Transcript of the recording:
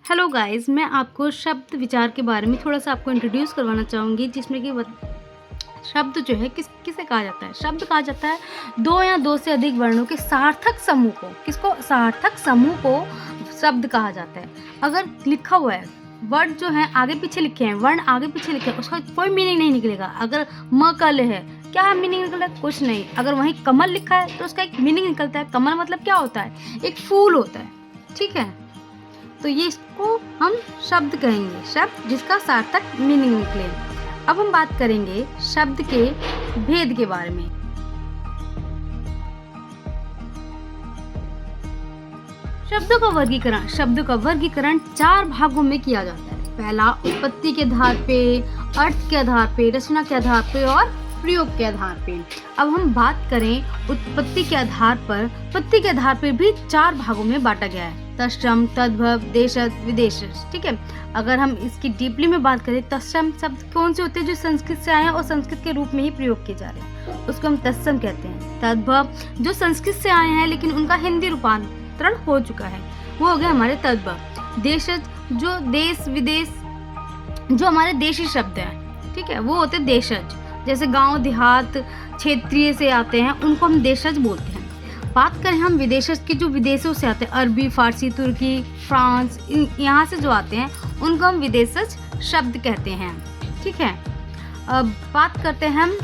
Hello guys, मैं आपको शब्द विचार के बारे में थोड़ा-सा आपको इंट्रोड्यूस करवाना चाहूँगी, जिसमें कि शब्द जो है किसे कहा जाता है? शब्द कहा जाता है 2 या 2 से अधिक वर्णों के सार्थक समूह को। किसको? सार्थक समूह को शब्द कहा जाता है। अगर लिखा हुआ है, वर्ड जो है आगे-पीछे लिखे हैं, वर्ण आगे-पीछे लिखे हैं, उसका कोई मीनिंग नहीं निकलेगा। अगर म क ल है, क्या मीनिंग निकला? कुछ नहीं। अगर वहीं कमल लिखा है तो उसका एक मीनिंग निकलता है। कमल मतलब क्या होता है? एक फूल होता है, ठीक है? तो ये इसको हम शब्द कहेंगे, शब्द जिसका सार्थक मीनिंग निकले। अब हम बात करेंगे शब्द के भेद के बारे में। शब्दों का वर्गीकरण 4 भागों में किया जाता है। पहला, उत्पत्ति के आधार पे, अर्थ के आधार पे, रचना के आधार पे और प्रयोग के आधार पे। अब हम बात करें उत्पत्ति के आधार पर, उत्पत्ति के आधार पर भी 4 भागों में बांटा गया है। तत्सम, तद्भव, देशज, विदेशज, ठीक है। अगर हम इसकी डीपली में बात करें, तत्सम शब्द कौन से होते हैं? जो संस्कृत से आए हैं और संस्कृत के रूप में ही प्रयोग किए जा रहे हैं, उसको हम तत्सम कहते हैं। तद्भव जो संस्कृत से आए हैं लेकिन उनका हिंदी रूपांतरण हो चुका है, वो हो गया हमारे तद्भव। देशज जो देश विदेश, जो हमारे देशी शब्द हैं, ठीक है, वो होते देशज। जैसे गांव देहात क्षेत्रीय से आते हैं, उनको हम देशज बोलते हैं। बात करें हम विदेशज की, जो विदेशों से आते हैं, अरबी, फारसी, तुर्की, फ्रांस, यहाँ से जो आते हैं, उनको हम विदेशज शब्द कहते हैं, ठीक है। अब बात करते हैं हम